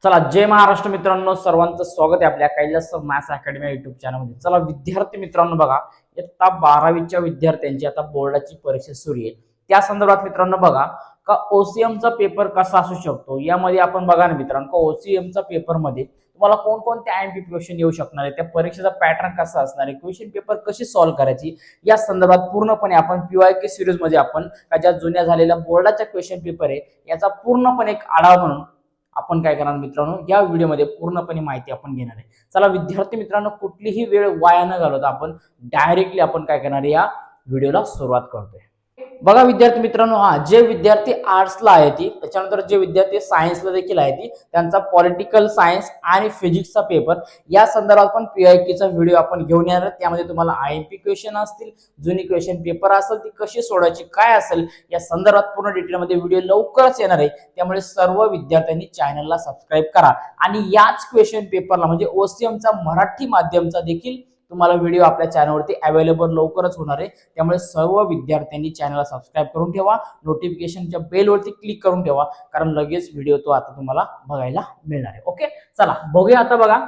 चला जय महाराष्ट्र मित्रांनो, सर्वांचं स्वागत आहे आपल्या कैलास मॅथ्स अकॅडमी युट्यूब चॅनलमध्ये. चला विद्यार्थी मित्रांनो, बघा इयत्ता 12वीच्या विद्यार्थ्यांची आता बोर्डाची परीक्षा सुरू आहे. त्या संदर्भात मित्रांनो बघा का ओसीएमचा पेपर कसा असू शकतो यामध्ये आपण बघा ना मित्रांनो, ओसीएमचा पेपर मध्ये तुम्हाला कोणकोणते आयएमपी क्वेश्चन येऊ शकणार आहे, त्या परीक्षेचा पॅटर्न कसा असणार आहे, क्वेश्चन पेपर कशी सॉल्व्ह करायची या संदर्भात पूर्णपणे आपण पीवायके सिरीज मध्ये आपण ज्या जुन्या झालेल्या बोर्डाच्या क्वेश्चन पेपर आहे याचा पूर्णपणे एक आढावा म्हणून आपण काय करणार मित्रांनो, या व्हिडिओमध्ये पूर्णपणे माहिती आपण घेणार आहे. चला विद्यार्थी मित्रांनो, कुठलीही वेळ वाया न घालवता आपण डायरेक्टली आपण काय करणार या व्हिडिओला सुरुवात करतोय. बघा विद्यार्थी मित्रांनो, जे विद्यार्थी आर्ट्सला आहे ती, त्याच्यानंतर जे विद्यार्थी सायन्सला देखील आहे ती, त्यांचा पॉलिटिकल सायन्स आणि फिजिक्सचा पेपर या संदर्भात पण पीआयक्यूचा व्हिडिओ आपण घेऊन येणार आहे. त्यामध्ये तुम्हाला आयएमपी क्वेश्चन असतील, जुनी क्वेश्चन पेपर असेल ती कशी सोडवायची काय असेल या संदर्भात पूर्ण डिटेलमध्ये व्हिडिओ लवकरच येणार आहे. त्यामुळे सर्व विद्यार्थ्यांनी चॅनलला सबस्क्राईब करा आणि याच क्वेश्चन पेपरला म्हणजे ओसीएमचा मराठी माध्यमचा देखील तुम्हाला व्हिडिओ आपल्या चॅनलवरती अवेलेबल लवकरच होणार आहे. त्यामुळे सर्व विद्यार्थ्यांनी चॅनलला सबस्क्राईब करून ठेवा, नोटिफिकेशनच्या बेलवरती क्लिक करून ठेवा, कारण लगेच व्हिडिओ तो आता तुम्हाला बघायला मिळणार आहे. ओके, चला बघूया. आता बघा,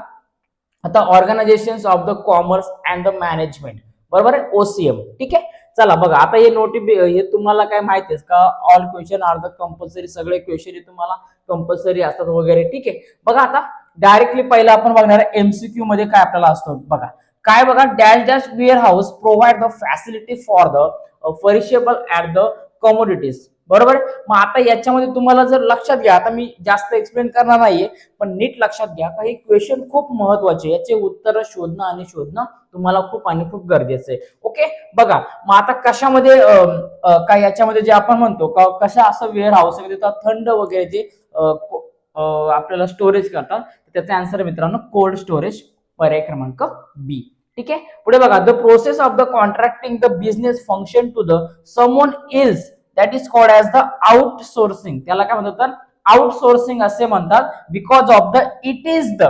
आता organisations of the commerce and the management, बरोबर आहे, ओसीएम. ठीक आहे, चला बघा आता हे तुम्हाला काय माहिती आहे का, all question are the compulsory, सगळे क्वेश्चन तुम्हाला कंपल्सरी असतात वगैरे. ठीक आहे, बघा आता डायरेक्टली पहिला आपण बघणार एमसीक्यू मध्ये काय आपल्याला असतो. बघा काय, बघा dash dash warehouse provide the facility for the perishable at the commodities, बरोबर. मग आता याच्यामध्ये तुम्हाला जर लक्षात घ्या, आता मी जास्त एक्सप्लेन करणार नाहीये, पण नीट लक्षात घ्या काही क्वेश्चन खूप महत्वाचे, याचे उत्तर शोधणं तुम्हाला खूप आणि खूप गरजेचं आहे. ओके, बघा मग आता कशामध्ये काय याच्यामध्ये जे आपण म्हणतो का कशा असं वेअर हाऊस थंड वगैरे जे आपल्याला स्टोरेज करतात, त्याचा आन्सर मित्रांनो कोल्ड स्टोरेज, पर्याय क्रमांक बी. ठीक आहे, पुढे बघा the process of the contracting the business function to the someone else that is called as the outsourcing. त्याला काय म्हणतात, आउटसोर्सिंग असे म्हणतात. Because of the it is the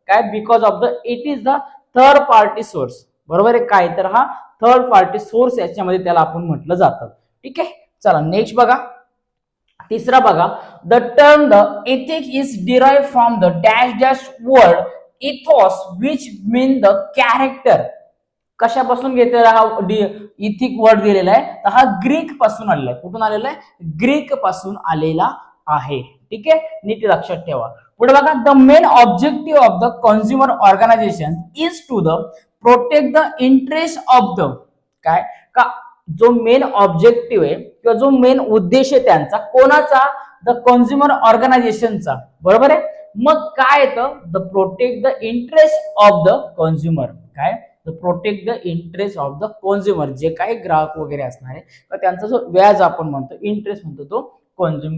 काय, because of the it is the third party source, बरोबर आहे काय, तर हा थर्ड पार्टी सोर्स याच्यामध्ये त्याला आपण म्हटलं जातं. ठीक आहे, चला नेक्स्ट बघा, तिसरा बघा, the term the ethic is derived from the dash dash word ethos which mean the character. कशापासून घेतलेला हा इथिक वर्ड दिलेला आहे, तर हा ग्रीक पासून आलेला आहे. कुठून आलेला आहे, ग्रीक पासून आलेला आहे. ठीक आहे, नीट लक्षात ठेवा. पुढे बघा, the main objective of the consumer organisation is to the protect the interest of the काय, का जो मेन ऑब्जेक्टिव्ह आहे किंवा जो मेन उद्देश आहे त्यांचा, कोणाचा, द कन्झ्युमर ऑर्गनायझेशनचा, बरोबर आहे. मग काय येतं, the protect the interest of the consumer, काय, the protect the interest of the consumer, जे काही ग्राहक वगैरे असणार आहे त्यांचा जो व्याज आपण म्हणतो, इंटरेस्ट म्हणतो, तो कन्झ्युम,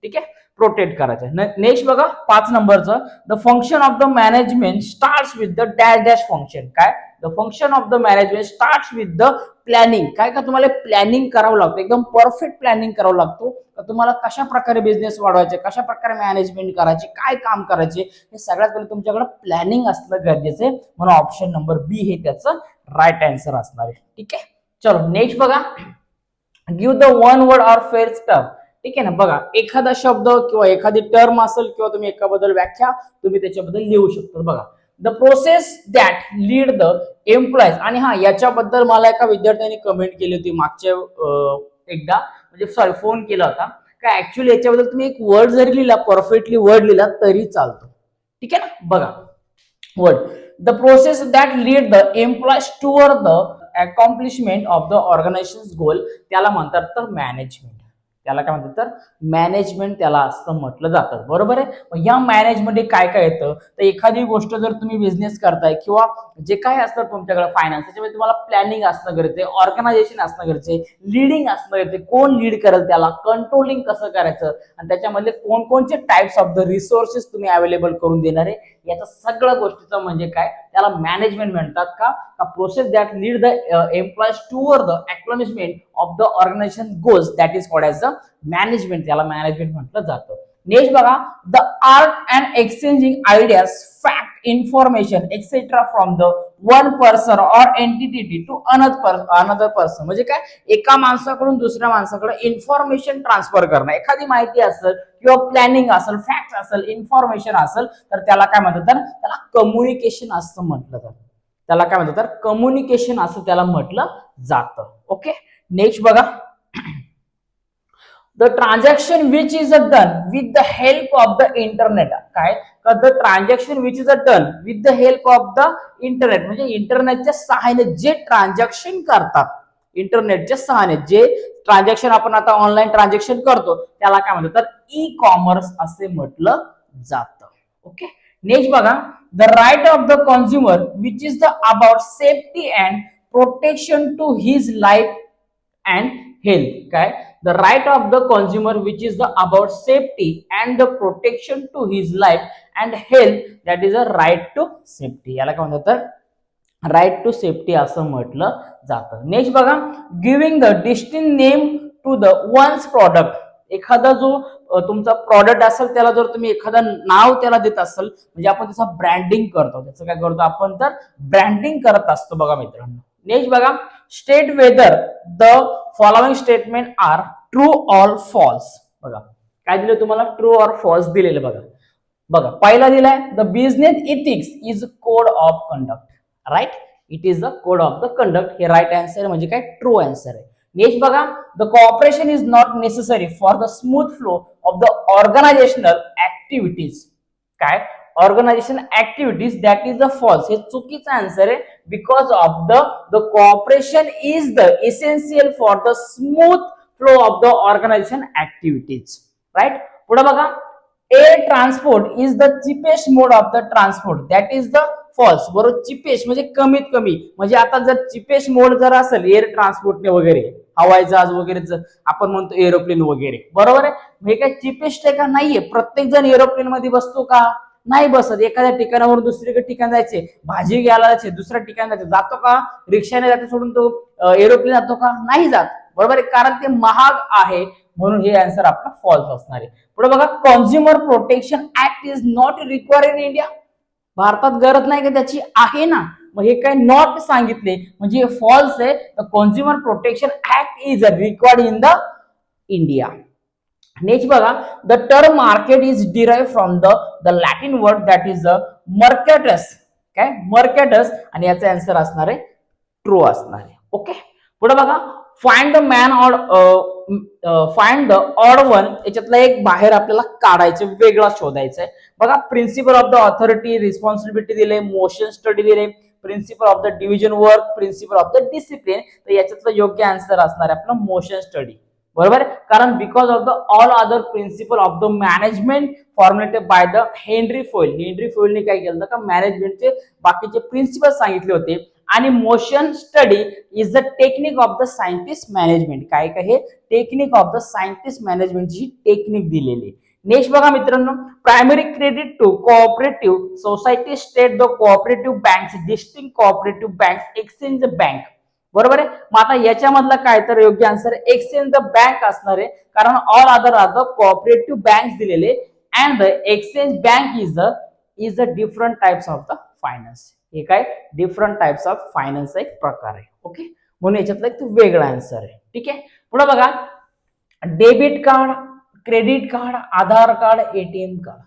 ठीक आहे, प्रोटेक्ट करायचा. नेक्स्ट बघा 5 नंबरचं, the function of the management starts with the dash dash function. काय, the function of the management starts with the planning. काय का तुम्हाला प्लॅनिंग करावं लागतं, एकदम परफेक्ट प्लॅनिंग करावं लागतो. तुम्हाला कशा प्रकारे बिझनेस वाढवायचे, कशा प्रकारे मॅनेजमेंट करायची, काय काम करायचे, हे सगळ्यात पहिले तुमच्याकडे प्लॅनिंग असणं गरजेचं आहे. म्हणून ऑप्शन नंबर बी हे त्याचं राईट आन्सर असणार आहे. ठीक आहे, चलो नेक्स्ट बघा, give the one word or phrase term. ठीक आहे ना, बघा एखादा शब्द किंवा एखादी टर्म असेल किंवा तुम्ही एकाबद्दल व्याख्या तुम्ही त्याच्याबद्दल लिहू शकता. बघा, the process that lead the employees. आणि हा याच्याबद्दल मला एका विद्यार्थ्यांनी कमेंट केली होती मागच्या एकदा, म्हणजे सॉरी फोन केला होता का, ऍक्च्युअली याच्याबद्दल तुम्ही एक वर्ड जरी लिहिला, परफेक्टली वर्ड लिहिला तरी चालतो. ठीक आहे ना, बघा word, the process that lead the employees toward the accomplishment of the organisation goal, त्याला म्हणतात तर मॅनेजमेंट. त्याला काय म्हणतात तर मॅनेजमेंट त्याला असं म्हटलं जातं, बरोबर आहे. मग या मॅनेजमेंट काय काय येतं, तर एखादी गोष्ट जर तुम्ही बिझनेस करताय किंवा जे काय असतं तुमच्याकडे फायनान्स, त्याच्यामध्ये तुम्हाला प्लॅनिंग असणं गरजेचं आहे, ऑर्गनायझेशन असणं गरजेचं आहे, लीडिंग असणं गरजेचं आहे, कोण लीड करेल त्याला, कंट्रोलिंग कसं करायचं, आणि त्याच्यामध्ये कोणकोणचे टाइप्स ऑफ द रिसोर्सेस तुम्ही अवेलेबल करून देणार आहे, याचा सगळ्या गोष्टीचं म्हणजे काय, त्याला मॅनेजमेंट म्हणतात. का process that lead the employees toward the accomplishment of the organisation goals that is called as the management, त्याला मॅनेजमेंट म्हटलं जातं. नेक्स्ट बघा, the art and exchanging ideas, fact, information etcetera from the one person or entity to another person. म्हणजे काय, एका माणसाकडून दुसऱ्या माणसाकडे इन्फॉर्मेशन ट्रान्सफर करणं, एखादी माहिती असेल किंवा प्लॅनिंग असेल, फॅक्ट फॅक्ट असेल, इन्फॉर्मेशन असेल, तर त्याला काय म्हणतात, तर त्याला कम्युनिकेशन असं म्हटलं जातं. त्याला काय म्हणतात, तर कम्युनिकेशन असं त्याला म्हटलं जातं. ओके, नेक्स्ट बघा, the transaction which is a done with the help of the internet. काय, the transaction which is a done with the help of the internet, म्हणजे इंटरनेटच्या सहाय्याने जे ट्रान्झॅक्शन करतात, इंटरनेटच्या सहाय्याने जे ट्रान्झॅक्शन आपण आता ऑनलाईन ट्रान्झॅक्शन करतो, त्याला काय म्हणतात, तर ई कॉमर्स असे म्हटलं जातं. ओके, नेक्स्ट बघा, the right of the consumer which is the about safety and protection to his life and health. काय, the right of the consumer which is the about safety and the protection to his life and health, that is a right to safety. याला काय म्हणतात, right to safety असं म्हटलं जातं. Next बघा, giving the distinct name to the one's product. एखादा जो तुमचा प्रॉडक्ट असेल त्याला जर तुम्ही एखादं नाव त्याला देत असेल, म्हणजे आपण त्याचं ब्रँडिंग करतो, त्याचं काय करतो आपण, तर ब्रँडिंग करत असतो बघा मित्रांनो. नेक्स्ट बघा, state whether the following statement are true or false. बघा काय दिलं तुम्हाला, ट्रू ऑर फॉल्स दिलेलं बघा. बघा पहिला दिलाय, the business ethics is code of conduct. Right, it is the code of the conduct. हे राईट आन्सर म्हणजे काय, ट्रू आन्सर आहे. नेक्स्ट बघा, the cooperation is not necessary for the smooth flow of the organisational activities. काय, organisation activities, that is the false. हे चुकीचं answer आहे. Because of the cooperation is the essential for the smooth flow of the organisation activities. Right, पुढे बघा, air transport is the cheapest mode of the transport, that is the false. बरोबर, cheapest म्हणजे कमीत कमी, म्हणजे आता जर चिपेस्ट मोड जर असेल एअर ट्रान्सपोर्टने वगैरे, हवाई जहाज वगैरे आपण म्हणतो एरोप्लेन वगैरे, बरोबर आहे. हे काय चिपेस्ट आहे का, नाहीये. प्रत्येक जण एरोप्लेन मध्ये बसतो का, नाही बसत. एखाद्या ठिकाणावरून दुसरीकडे ठिकाण जायचे, भाजी घ्यायला जायचे, दुसऱ्या ठिकाणी जायचे, जातो का, रिक्षाने जातो सोडून तो एरोप्लेन जातो का, नाही जात. बरोबर आहे, कारण ते महाग आहे, म्हणून हे आन्सर आपला फॉल्स असणार आहे. पुढे बघा, consumer protection act is not required in India. भारतात गरज नाही का त्याची, आहे ना. मग हे काय नॉट सांगितले म्हणजे फॉल्स आहे. Consumer protection act is required in the India. Next बघा, the term market is derive from the Latin word that is the mercatus. काय, मर्कॅटस, आणि याचा आन्सर असणार आहे ट्रू असणार आहे. ओके, पुढे बघा, find the man odd, find the odd one. याच्यातला एक बाहेर आपल्याला काढायचं, वेगळा शोधायचा आहे. बघा, principle of the authority, responsibility दिले, मोशन स्टडी दिले, principle of the division work, principle of the discipline. तर याच्यातलं योग्य आन्सर असणार आहे आपला मोशन स्टडी. बरोबर, कारण because of the all other principle of the management formulated by the Henry Fayol. Henry फोइलने काय केलं का, मॅनेजमेंटचे बाकीचे प्रिन्सिपल सांगितले होते. आणि motion study is the technique of the scientist management. काय काय, हे टेक्निक ऑफ द सायंटिस्ट मॅनेजमेंटची टेक्निक दिलेली. नेक्स्ट बघा मित्रांनो, primary credit to cooperative society state the cooperative banks, distinct cooperative banks, exchange bank. बरोबर आहे. मग आता याच्यामधला काय, तर योग्य आन्सर एक्सचेंज द बँक असणार आहे, कारण all other are the cooperative banks दिलेले. And the exchange bank is the different types of the finance. हे काय, डिफरंट टाइप्स ऑफ फायनान्सचा एक प्रकार आहे. ओके, म्हणून याच्यातला एक वेगळा आन्सर आहे. ठीक आहे, पुढे बघा, डेबिट कार्ड, क्रेडिट कार्ड, आधार कार्ड, एटीएम कार्ड.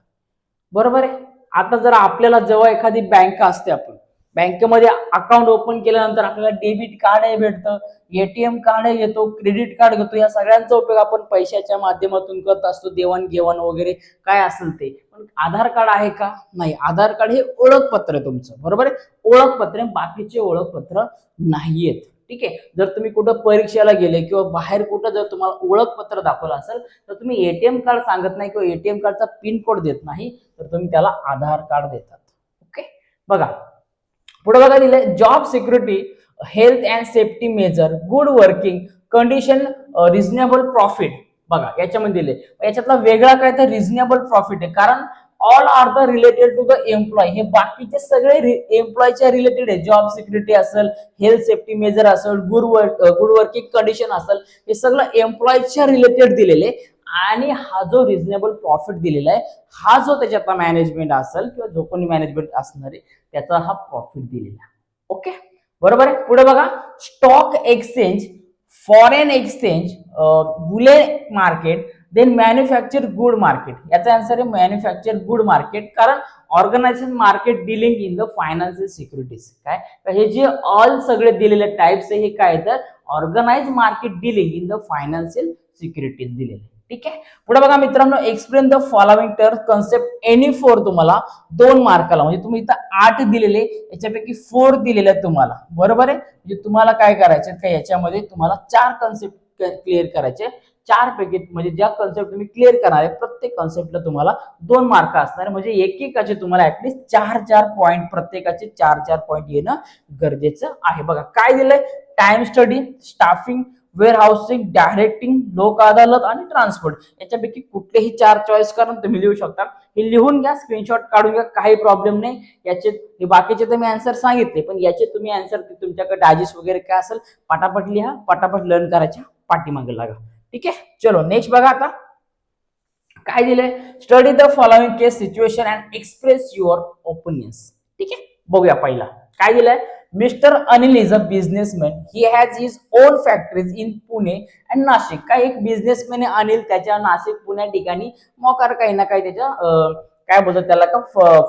बरोबर आहे. आता जर आपल्याला जेव्हा एखादी बँक असते, आपण बँकेमध्ये अकाउंट ओपन केल्यानंतर आपल्याला डेबिट कार्ड भेटतं, एटीएम कार्ड येतो, क्रेडिट कार्ड घेतो. या सगळ्यांचा उपयोग आपण पैशाच्या माध्यमातून करत असतो, देवाणघेवाण वगैरे काय असेल ते. पण आधार कार्ड आहे का, नाही. आधार कार्ड हे ओळखपत्र आहे तुमचं. बरोबर आहे, ओळखपत्र, बाकीचे ओळखपत्र नाहीयेत. ठीक आहे, जर तुम्ही कुठं परीक्षेला गेले किंवा बाहेर कुठं जर तुम्हाला ओळखपत्र दाखवलं असेल, तर तुम्ही एटीएम कार्ड सांगत नाही किंवा एटीएम कार्डचा पिन कोड देत नाही, तर तुम्ही त्याला आधार कार्ड देतात. ओके, बघा पुढे बघा दिले, job security, health and safety major, good working condition, reasonable profit. बघा याच्यामध्ये दिले, याच्यातला वेगळा काय तर रिझनेबल प्रॉफिट आहे, कारण all are the related to the employee. हे बाकीचे सगळे एम्प्लॉयच्या रिलेटेड आहे. जॉब सिक्युरिटी असेल, हेल्थ सेफ्टी मेजर असेल, गुड वर्किंग कंडिशन असेल, हे सगळं एम्प्लॉयच्या रिलेटेड दिलेले. आणि हा जो रिझनेबल प्रॉफिट दिलेला आहे, हा जो त्याच्यातला मॅनेजमेंट असेल किंवा जो कोणी मॅनेजमेंट असणार आहे, त्याचा हा प्रॉफिट दिलेला. ओके, बरोबर आहे. पुढे बघा, stock exchange, foreign exchange, bullion market, then manufacture good market, याचा आन्सर आहे मॅन्युफॅक्चर गुड मार्केट, कारण organisation market dealing in the financial securities. काय तर हे जे ऑल सगळे दिलेले टाइप्स आहे हे काय तर organise market dealing in the financial securities दिलेले. ठीक आहे. पुढे बघा मित्रांनो, explain the following term concept any 4, तुम्हाला 2 मार्काला, म्हणजे तुम्ही इथं 8 दिलेले याच्यापैकी 4 दिलेले आहेत तुम्हाला, बरोबर आहे. म्हणजे तुम्हाला काय करायचं का याच्यामध्ये तुम्हाला 4 कन्सेप्ट क्लिअर करायचे, 4 पैकी म्हणजे ज्या कन्सेप्ट तुम्ही क्लिअर करणार आहे प्रत्येक कन्सेप्टला तुम्हाला 2 मार्क असणार, म्हणजे एकेकाचे तुम्हाला ऍटलीस्ट 4-4 पॉईंट, प्रत्येकाचे 4-4 पॉईंट येणं गरजेचं आहे. बघा काय दिलंय, time study, staffing, warehousing, directing, Lok Adalat आणि ट्रान्सपोर्ट, याच्यापैकी कुठलेही 4 चॉईस करून तुम्ही लिहू शकता. हे लिहून घ्या, स्क्रीनशॉट काढून घ्या, काही प्रॉब्लेम नाही. याचे हे बाकीचे तर मी आन्सर सांगितले, पण याचे तुम्ही आन्सर तुमच्याकडे डायजेस्ट वगैरे काय असेल पटापट लिहा, पटापट लर्न करायच्या पाठीमागे लागा. ठीक आहे. चलो नेक्स्ट बघा आता काय दिलंय, study the following case situation and express your opinions. ठीक आहे. बघूया पहिला काय दिलंय, mister Anil is a businessman, he has his on factories in Pune and Nashik. काय एक बिझनेसमॅन आहे अनिल, त्याच्या नाशिक पुण्या ठिकाणी मोकार काही ना काही त्याच्या काय बोलतात त्याला का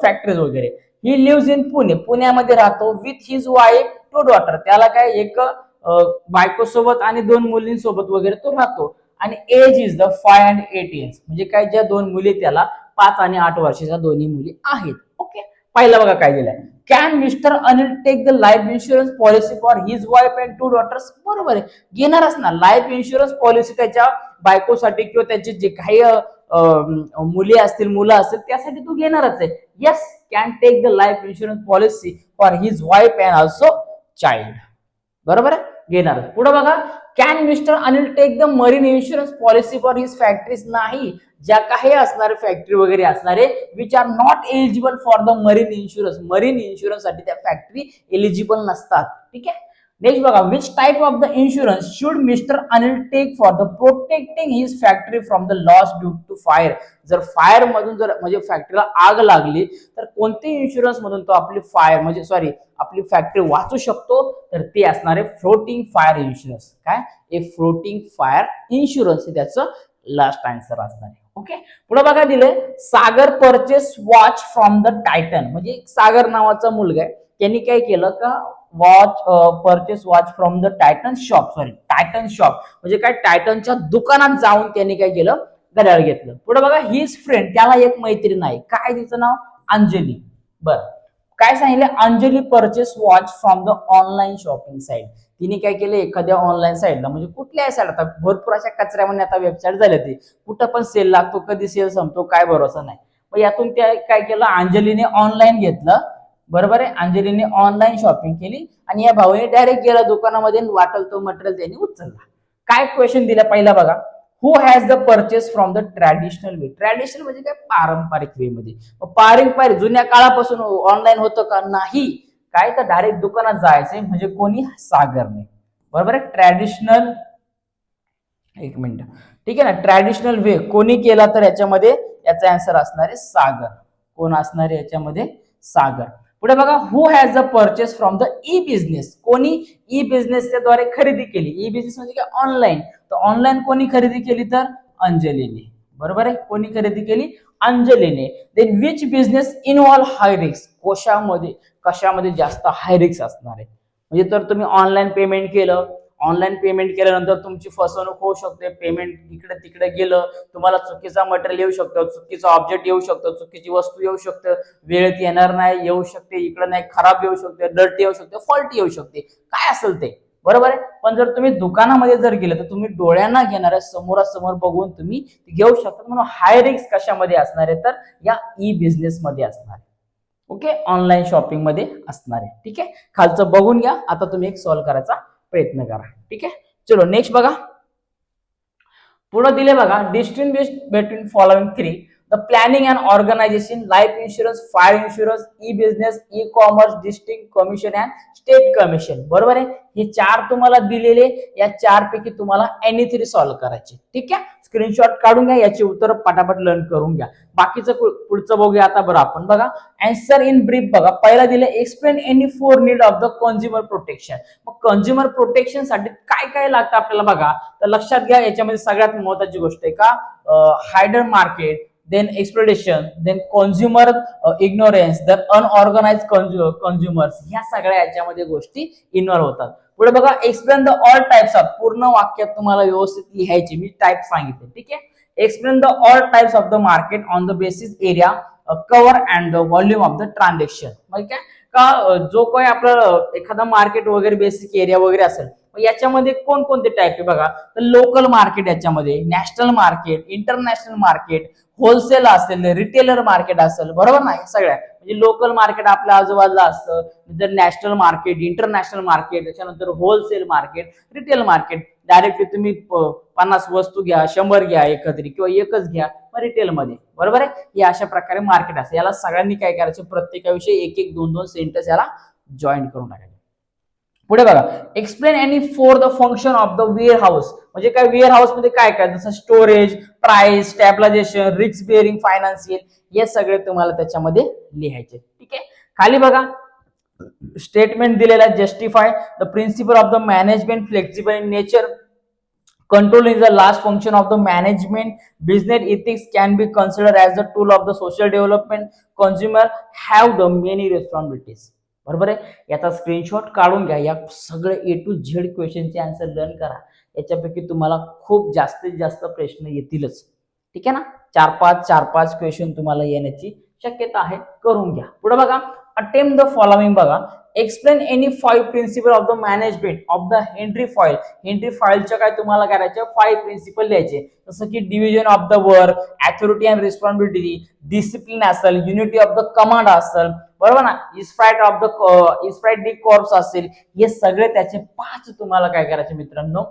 फॅक्टरीज वगैरे. ही लिव्हज इन पुणे, पुण्यामध्ये राहतो, विथ हिज वाईफ 2 डॉटर, त्याला काय एक बायको सोबत आणि 2 मुलींसोबत वगैरे तो राहतो. आणि age is the 5 and 8 years, म्हणजे काय ज्या 2 मुली त्याला 5 आणि 8 वर्षाच्या दोन्ही मुली आहेत. ओके. पहिला बघा काय दिलंय, can mister Anil take the life insurance policy for his wife and 2 daughters. बरोबर आहे, घेणारच ना लाईफ इन्शुरन्स पॉलिसी त्याच्या बायकोसाठी किंवा त्याचे जे काही मुली असतील मुलं असतील त्यासाठी तू घेणारच आहे. Yes, can take the life insurance policy for his wife and also child. बरोबर आहे, घेणार. पुढे बघा, can mister Anil take the marine insurance policy for his factories. नाही, ज्या काही असणारे फॅक्टरी वगैरे असणारे which are not eligible for the marine insurance, marine insurance साठी त्या फॅक्टरी एलिजिबल नसतात. ठीक आहे. नेक्स्ट बघा, which type of the insurance should mister Anil take for the protecting his factory from the loss due to fire. जर fire मधून जर म्हणजे फॅक्टरीला आग लागली तर कोणते इन्शुरन्स मधून तो आपली फायर म्हणजे सॉरी आपली फॅक्टरी वाचू शकतो, तर ते असणार आहे फ्लोटिंग फायर इन्शुरन्स. काय ए फ्लोटिंग फायर इन्शुरन्स हे त्याचं लास्ट आन्सर असणार आहे. ओके. पुढे बघा दिले, Sagar purchase watch from the Titan, म्हणजे सागर नावाचा मुलगा आहे, त्यांनी काय केलं का watch purchase watch from the Titan shop, sorry Titan shop म्हणजे काय टायटनच्या दुकानात जाऊन त्यांनी काय केलं, घड्याळ घेतलं. पुढे बघा, हिज फ्रेंड, त्याला एक मैत्रीण आहे, काय तिचं नाव, अंजली. बरं, काय सांगितलं, Anjali purchase watch from the online shopping site. तिने काय केलं, एखाद्या ऑनलाईन साईटला, म्हणजे कुठल्याही साईट, आता भरपूर अशा कचऱ्यामध्ये आता वेबसाईट झाल्या, ते कुठं पण सेल लागतो, कधी सेल संपतो काय भरोसा नाही. मग यातून त्या काय केलं, अंजलीने ऑनलाईन घेतलं. बरोबर आहे, अंजलीने ऑनलाईन शॉपिंग केली आणि या भाऊने डायरेक्ट गेला दुकानामध्ये, वाटल तो मटेरियल त्यांनी उचलला. काय क्वेश्चन दिला पहिला बघा, who has the purchase from the traditional way. Traditional म्हणजे काय, पारंपरिक वे मध्ये. पारंपरिक जुन्या काळापासून ऑनलाईन होतं का, नाही. काय तर डायरेक्ट दुकानात जायचंय, म्हणजे कोणी, सागरने. बरोबर आहे, ट्रॅडिशनल, एक मिनिट, ठीक आहे ना, ट्रॅडिशनल वे कोणी केला तर याच्यामध्ये याचा आन्सर असणार आहे सागर. कोण असणार आहे याच्यामध्ये, सागर. पुढे बघा, who has the purchase from the e business. कोणी ई बिझनेसच्या द्वारे खरेदी केली. ई बिझनेस म्हणजे काय, ऑनलाईन. तर ऑनलाईन कोणी खरेदी केली तर अंजलीने. बरोबर आहे, कोणी खरेदी केली, अंजलीने. Then which business involve high risk. कशामध्ये जास्त हाय रिस्क असणार आहे. म्हणजे तर तुम्ही ऑनलाईन पेमेंट केलं, ऑनलाईन पेमेंट केल्यानंतर तुमची फसवणूक होऊ शकते, पेमेंट इकडे तिकडे गेलं, तुम्हाला चुकीचा मटेरियल येऊ शकतं, चुकीचा ऑब्जेक्ट येऊ शकतं, चुकीची वस्तू येऊ शकतं, वेळेत येणार नाही, येऊ शकते, इकडे नाही, खराब येऊ शकते, डर्टी येऊ शकते, फॉल्टी येऊ शकते, काय असेल ते. बरोबर आहे. पण जर तुम्ही दुकानामध्ये जर गेलं तर तुम्ही डोळ्यांना घेणार आहे, समोरासमोर बघून तुम्ही घेऊ शकता. म्हणून हाय रिस्क कशामध्ये असणार आहे तर या ई बिझनेस मध्ये असणार आहे. ओके, ऑनलाईन शॉपिंग मध्ये असणार आहे. ठीक आहे, खालचं बघून घ्या. आता तुम्ही एक सॉल्व्ह करायचा प्रयत्न करा. ठीक आहे, चलो नेक्स्ट बघा, पुढे दिले बघा, distinguish between following 3. The planning and organisation, life insurance, fire insurance, e business, e commerce, district commission and state commission. बरोबर आहे. हे 4 तुम्हाला दिलेले, या 4 पैकी तुम्हाला एनी 3 सॉल्व्ह करायचे. ठीक आहे. स्क्रीनशॉट काढून घ्या, याची उत्तर पटापट लर्न करून घ्या. बाकीचं पुढचं बघूया आता. बरं आपण बघा आन्सर इन ब्रीफ. बघा पहिला दिलं explain any 4 need of the consumer protection. मग कंझ्युमर प्रोटेक्शन साठी काय काय लागतं आपल्याला बघा. तर लक्षात घ्या, याच्यामध्ये सगळ्यात महत्त्वाची गोष्ट आहे का हायडर market, then exploitation, then consumer ignorance, then unorganised consumers, ह्या सगळ्या याच्यामध्ये गोष्टी इन्व्हॉल्व होतात. पुढे बघा explain the all types of, पूर्ण वाक्यात तुम्हाला व्यवस्थित लिहायचे, मी टाइप सांगितले. ठीक आहे. Explain the all types of the market on the basis area cover and the volume of the transaction. ठीक आहे का जो काही आपलं एखादा मार्केट वगैरे बेसिक एरिया वगैरे असेल, याच्यामध्ये कोणकोणते टाइप आहे बघा. तर लोकल मार्केट, याच्यामध्ये national market, international market, wholesale असेल, रिटेलर मार्केट असेल. बरोबर ना. सगळ्या म्हणजे लोकल मार्केट आपल्या आजूबाजूला असतं, नंतर नॅशनल मार्केट, इंटरनॅशनल मार्केट, त्याच्यानंतर wholesale market, retail market. Directly तुम्ही 50 वस्तू घ्या, 100 घ्या एकत्रित, किंवा एकच घ्या रिटेल मध्ये. बरोबर आहे. हे अशा प्रकारे मार्केट असते. याला सगळ्यांनी काय करायचं, प्रत्येकाविषयी एक एक दोन दोन सेंटेन्स याला जॉईन करून टाकायचे. पुढे बघा explain any for the function of the warehouse. म्हणजे काय वेअर हाऊस मध्ये काय काय, जसं storage, price, stabilisation, risk bearing, financial, हे सगळे तुम्हाला त्याच्यामध्ये लिहायचे. ठीक आहे. खाली बघा स्टेटमेंट दिलेला justify the principle of the management flexible in nature, control is the last function of the management, business ethics can be considered as a tool of the social development, consumer have the many responsibilities. बरोबर आहे. याचा screenshot काढून घ्या. या सगळे ए to Z क्वेश्चनचे answer learn करा. याच्यापैकी तुम्हाला खूप जास्तीत जास्त प्रश्न येतीलच. ठीक आहे ना. 4-5 क्वेश्चन तुम्हाला येण्याची शक्यता आहे. करून घ्या. पुढे बघा अटेम्प्ट द फॉलोइंग. बघा explain any 5 principle of the management of the Henry Fayol. Henry फॉइलच्या काय तुम्हाला करायचे 5 प्रिन्सिपल लिहायचे. जसं की division of the work, authority and responsibility, discipline असेल, युनिटी ऑफ द कमांड असेल. बरोबर ना. इस्प्राइट डी कॉर्प्स असेल. हे सगळे त्याचे 5 तुम्हाला काय करायचे मित्रांनो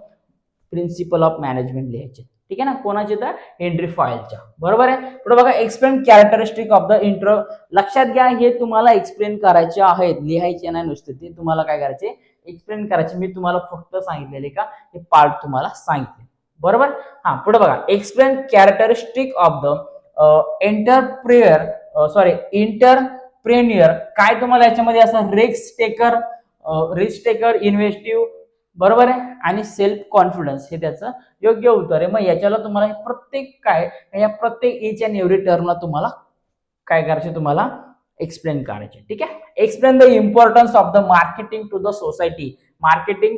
प्रिन्सिपल ऑफ मॅनेजमेंट लिहायचे. ठीक आहे ना. कोणाचे तर हेनरी फॉइलच्या. बरोबर आहे. पुढे बघा explain characteristic of the intro. लक्षात घ्या हे तुम्हाला एक्सप्लेन करायचे आहेत, लिहायचे नाही नुसते. ते तुम्हाला काय करायचे एक्सप्लेन करायचे. मी तुम्हाला फक्त सांगितलेले का हे पार्ट तुम्हाला सांगितले. बरोबर. हा पुढे बघा एक्सप्लेन कॅरेक्टरिस्टिक ऑफ द इंटरप्रेन्युअर. काय तुम्हाला याच्यामध्ये असं रिस्क टेकर, इन्व्हेस्टिव्ह. बरोबर आहे. आणि सेल्फ कॉन्फिडन्स हे त्याचं योग्य उत्तर आहे. मग याच्याला तुम्हाला प्रत्येक इच अँड एव्हरी टर्मला तुम्हाला काय करायचे तुम्हाला एक्सप्लेन करायचे. ठीक आहे. Explain the importance of the marketing to the society. Marketing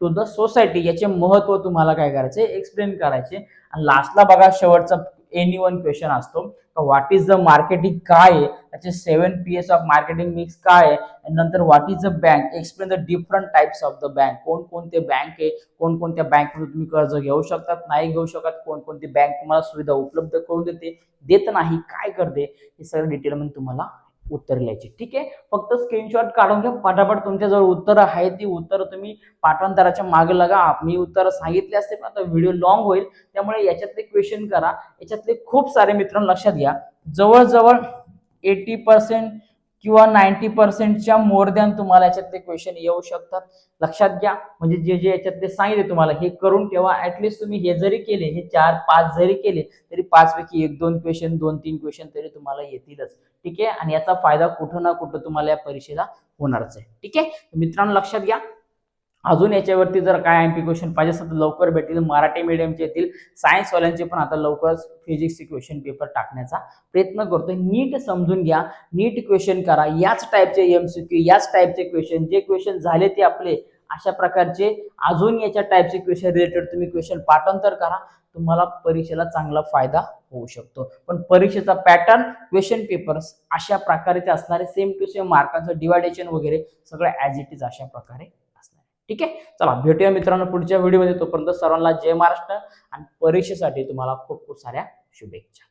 to the society याचे महत्व तुम्हाला काय करायचे एक्सप्लेन करायचे. आणि लास्टला बघा शेवटचा एनी वन क्वेश्चन असतो व्हॉट इज द मार्केटिंग काय आहे, त्याचे 7 Ps ऑफ मार्केटिंग मिक्स काय आहे, नंतर what is the bank, explain the different types of the bank. कोणकोणते बँक आहे, कोणकोणत्या बँकमध्ये तुम्ही कर्ज घेऊ शकतात, नाही घेऊ शकत, कोणकोणती बँक तुम्हाला सुविधा उपलब्ध करून देते, देत नाही, काय करते, हे सगळं डिटेलमध्ये तुम्हाला उत्तर लिहायचे. ठीक आहे. फक्त स्क्रीनशॉट काढून घ्या. पटापट तुमच्याजवळ उत्तर आहे ती उत्तर तुम्ही पाठांतराच्या मागे लगा. मी उत्तर सांगितले असते पण आता व्हिडिओ लॉंग होईल, त्यामुळे याच्यातले क्वेश्चन करा. याच्यातले खूप सारे मित्रांनो लक्षात घ्या, जवळजवळ 80% किंवा 90%च्या मोर दॅन तुम्हाला याच्यातले क्वेश्चन येऊ शकतात. लक्षात घ्या. म्हणजे जे जे याच्यातले सांगितले तुम्हाला हे करून ठेवा. ऍटलीस्ट तुम्ही हे जरी केले, हे 4-5 जरी केले तरी 5 पैकी 1-2 क्वेश्चन, 2-3 क्वेश्चन तरी तुम्हाला येतीलच. ठीक आहे. आणि याचा फायदा कुठं ना कुठं तुम्हाला या परीक्षेला होणारच आहे. ठीक आहे मित्रांनो. लक्षात घ्या. अजून याच्यावरती जर काय एमपी क्वेश्चन पाहिजे असेल तर लवकर भेटतील. मराठी मीडियमचे येतील, सायन्स वाल्यांचे पण आता लवकरच फिजिक्सचे क्वेश्चन पेपर टाकण्याचा प्रयत्न करतोय. नीट समजून घ्या, नीट क्वेश्चन करा. याच टाईपचे एमसीक्यू, याच टाईपचे क्वेश्चन, जे क्वेश्चन झाले ते आपले अशा प्रकारचे अजून याच्या टाईपचे क्वेश्चन रिलेटेड तुम्ही क्वेश्चन पाठांतर करा. तुम्हाला परीक्षेला चांगला फायदा होऊ शकतो. पण परीक्षेचा पॅटर्न, क्वेश्चन पेपर्स अशा प्रकारे असणारे, सेम टू सेम मार्कांचं डिवायडेशन वगैरे सगळं ऍज इट इज अशा प्रकारे असणार. ठीक आहे. चला भेटूया मित्रांनो पुढच्या व्हिडिओमध्ये. तोपर्यंत सर्वांना जय महाराष्ट्र आणि परीक्षेसाठी तुम्हाला खूप खूप साऱ्या शुभेच्छा.